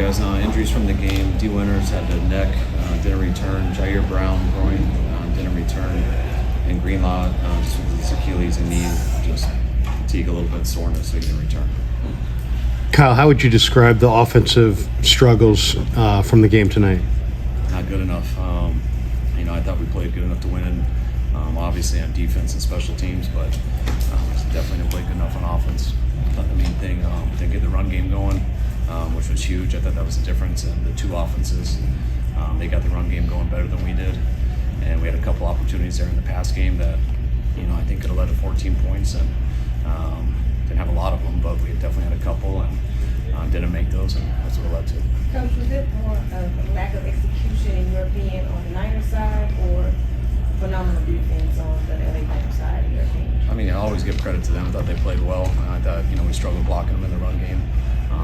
guys. Injuries from the game. D. Winters had the neck, didn't return. Jair Brown, groin, didn't return. And Greenlaw, just with his Achilles and knee, just fatigue, a little bit of soreness, so he didn't return. Kyle, how would you describe the offensive struggles from the game tonight? Not good enough. I thought we played good enough to win. Obviously on defense and special teams, but definitely didn't play good enough on offense. I thought the main thing, didn't get the run game going, which was huge. I thought that was the difference in the two offenses. They got the run game going better than we did, and we had a couple opportunities there in the pass game that, I think could have led to 14 points, and didn't have a lot of them, but we definitely had a couple and didn't make those, and that's what it led to. Coach, was it more of a lack of execution in your opinion on the Niners side, or phenomenal defense on the LA Rams side in your opinion? I always give credit to them. I thought they played well. I thought, we struggled blocking them in the run game,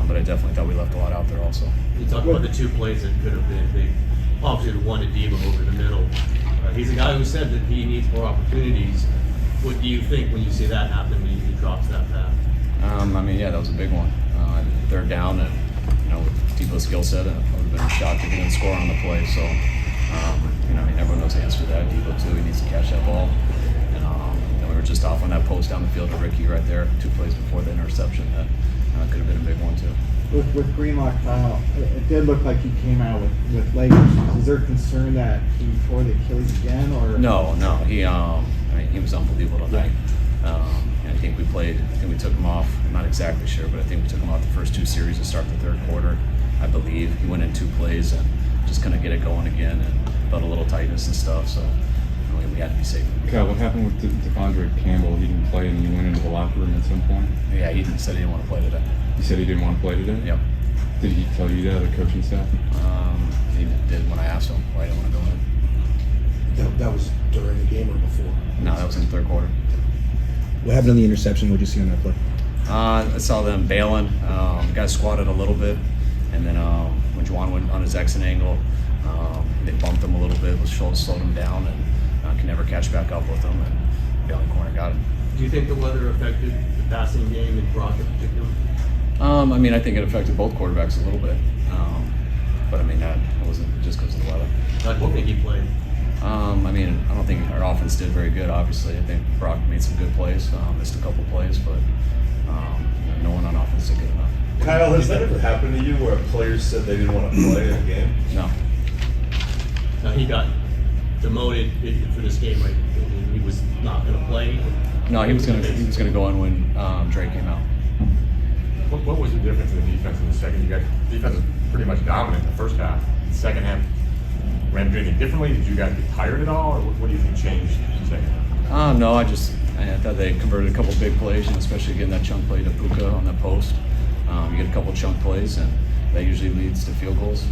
but I definitely thought we left a lot out there also. You talked about the two plays that could have been big. Obviously, the one to Debo over the middle. He's a guy who said that he needs more opportunities. What do you think when you see that happen when he drops that pass? Yeah, that was a big one. Third down, and with Debo's skill set, it would have been a shot if he didn't score on the play. So, everyone knows the answer to that. Debo too, he needs to catch that ball. And we were just off on that post down the field to Ricky right there, 2 plays before the interception. That could have been a big one too. With Greenlaw, Kyle, it did look like he came out with leg issues. Is there concern that he tore the Achilles again, or No. He was unbelievable tonight. I think we took him off. I'm not exactly sure, but I think we took him off the first 2 series to start the third quarter. I believe he went in 2 plays and just couldn't get it going again, and felt a little tightness and stuff. So we had to be safe. Kyle, what happened with Devondre Campbell? He didn't play, and he went into the locker room at some point. Yeah, he said he didn't want to play today. He said he didn't want to play today? Yep. Did he tell you that, the coaching staff? He did when I asked him why he didn't want to go in. That was during the game or before? No, that was in the third quarter. What happened on the interception? What did you see on that play? I saw them bailing. The guy squatted a little bit, and then when Juwan went on his exit angle, they bumped him a little bit, slowed him down, and can never catch back up with him, and bailing corner got him. Do you think the weather affected the passing game in Brock in particular? I think it affected both quarterbacks a little bit, but that wasn't just because of the weather. I don't think he played. I don't think our offense did very good, obviously. I think Brock made some good plays, missed a couple plays, but no one on offense did good enough. Kyle, has that ever happened to you where players said they didn't want to play in a game? No. Now, he got demoted for this game, right? He was not going to play. No, he was going to go in when Drake came out. What was the difference in the defense in the second? You guys defense was pretty much dominant in the first half. The second half, ran anything differently? Did you guys get tired at all, or what do you think changed in the second half? No, I thought they converted a couple big plays, and especially getting that chunk play to Puka on that post. You get a couple chunk plays, and that usually leads to field goals.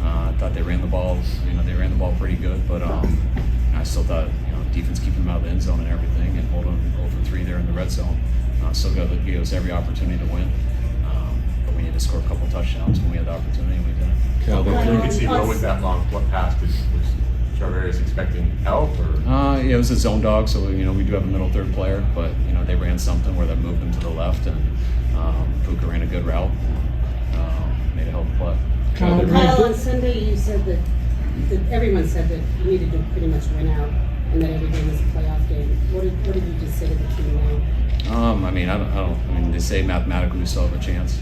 I thought they ran the ball. They ran the ball pretty good, but I still thought defense keeping them out of the end zone and everything, and holding 0 for 3 there in the red zone. Still gave us every opportunity to win. But we need to score a couple touchdowns when we had the opportunity, and we didn't. You could see what was that long. What pass was Charvarius expecting help, or? It was a zone dog, so we do have a middle third player, but they ran something where they moved him to the left, and Puka ran a good route, made a hell of a play. Kyle, on Sunday you said that everyone said that you needed to pretty much win out, and that every game was a playoff game. What did you just say to the team now? They say mathematically we still have a chance.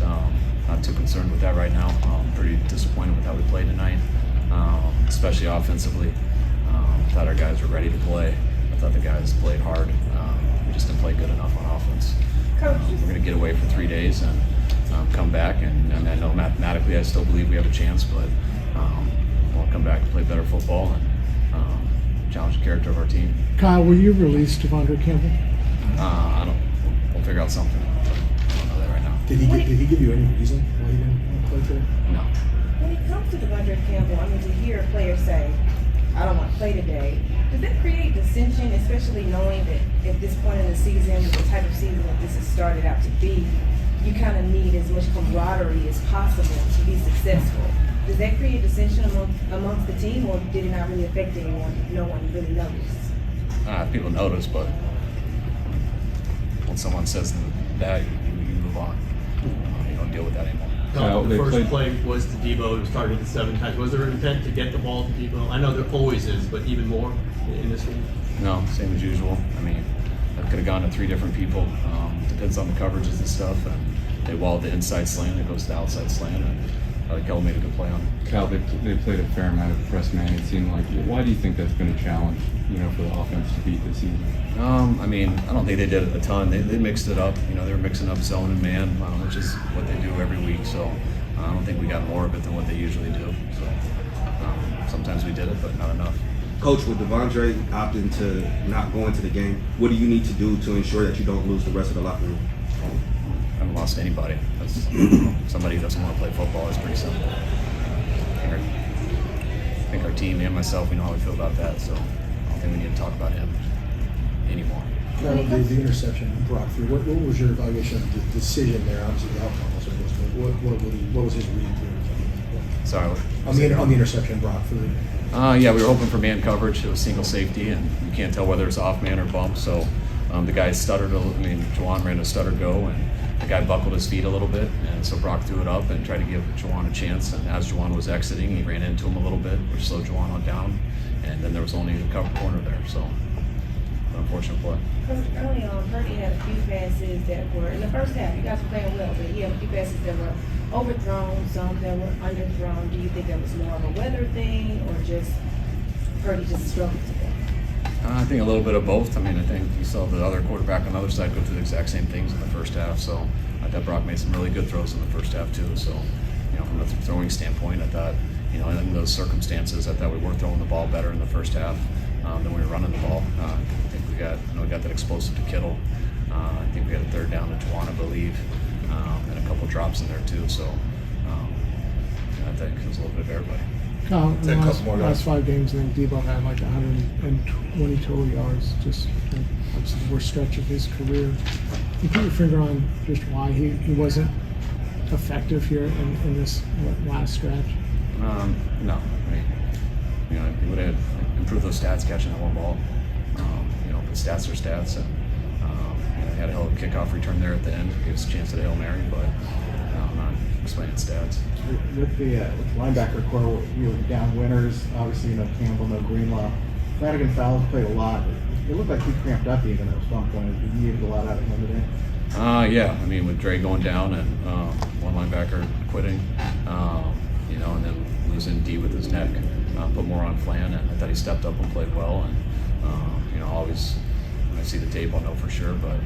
Not too concerned with that right now. I'm pretty disappointed with how we played tonight, especially offensively. I thought our guys were ready to play. I thought the guys played hard. We just didn't play good enough on offense. We're going to get away for 3 days and come back, and I know mathematically I still believe we have a chance, but we'll come back and play better football and challenge the character of our team. Kyle, will you release Devondre Campbell? We'll figure out something. I don't know that right now. Did he give you any reason why he didn't want to play today? No. When it comes to Devondre Campbell, to hear a player say, I don't want to play today, does that create dissension, especially knowing that at this point in the season, the type of season that this has started out to be, you kind of need as much camaraderie as possible to be successful? Does that create dissension amongst the team, or did it not really affect anyone? No one really noticed. People notice, but when someone says that, you move on. You don't deal with that anymore. Kyle, The they first played- play was to Debo, it was targeted 7 times. Was there an intent to get the ball to Debo? I know there always is, but even more in this game? No, same as usual. I mean, I could have gone to 3 different people. Depends on the coverages and stuff. And they walled the inside slant, it goes to the outside slant, and Kelly made a good play on it. Kyle, they played a fair amount of press man. It seemed like. Why do you think that's been a challenge, for the offense to beat this season? I mean, I don't think they did it a ton. They mixed it up. They were mixing up zone and man, which is what they do every week. So I don't think we got more of it than what they usually do. So sometimes we did it, but not enough. Coach, with Devondre opting to not go into the game, what do you need to do to ensure that you don't lose the rest of the locker room? I haven't lost anybody. That's, somebody who doesn't want to play football. It's pretty simple. I think our team and myself, we know how we feel about that. So I don't think we need to talk about him anymore. The interception Brock threw. What was your evaluation of the decision there? Obviously, the outcome was what was his read through? Sorry. On the interception Brock threw. Yeah, we were hoping for man coverage. It was single safety, and you can't tell whether it's off man or bump. So the guy stuttered. Juwan ran a stutter go, and the guy buckled his feet a little bit, and so Brock threw it up and tried to give Juwan a chance. And as Juwan was exiting, he ran into him a little bit, which slowed Juwan on down. And then there was only a cover corner there, so an unfortunate play. Coach, early on, Purdy had a few passes that were, in the first half, you guys were playing well, but he had a few passes that were overthrown, some that were underthrown. Do you think that was more of a weather thing, or just Purdy just struggled today? I think a little bit of both. I mean, I think you saw the other quarterback on the other side go through the exact same things in the first half. So I thought Brock made some really good throws in the first half too. So, from a throwing standpoint, I thought, in those circumstances, I thought we were throwing the ball better in the first half than we were running the ball. I think we got that explosive to Kittle. I think we had a third down to Juwan, I believe, and a couple drops in there too. So I think it was a little bit of everybody. Kyle, in the Take a couple more last guys. 5 games, I think Debo had like 120 total yards. Just obviously the worst stretch of his career. Can you put your finger on just why he wasn't effective here in this last stretch? No. He would have improved those stats catching that one ball. But stats are stats, and he had a hell of a kickoff return there at the end. Gave us a chance at a Hail Mary, but I'm not explaining stats. With the linebacker core, you were down winners. Obviously, Campbell, no Greenlaw. Flanagan Fowles played a lot. It looked like he cramped up even at one point. He needed a lot out of him today. Yeah. I mean, with Dre going down and one linebacker quitting, and then losing D with his neck, put more on Flan, and I thought he stepped up and played well. And always when I see the tape, I'll know for sure. But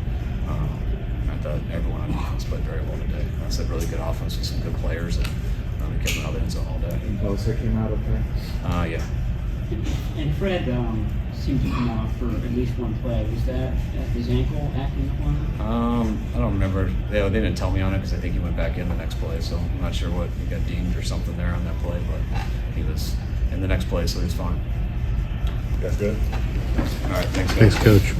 I thought everyone on defense played very well today. I said really good offense with some good players, and they kept them out of the end zone all day. And Bosa came out okay. Yeah. And Fred seemed to come out for at least one play. Was that his ankle acting on? I don't remember. They didn't tell me on it because I think he went back in the next play. So I'm not sure what he got dinged or something there on that play, but he was in the next play, so he was fine. That's good. All right, thanks, guys. Thanks, Coach.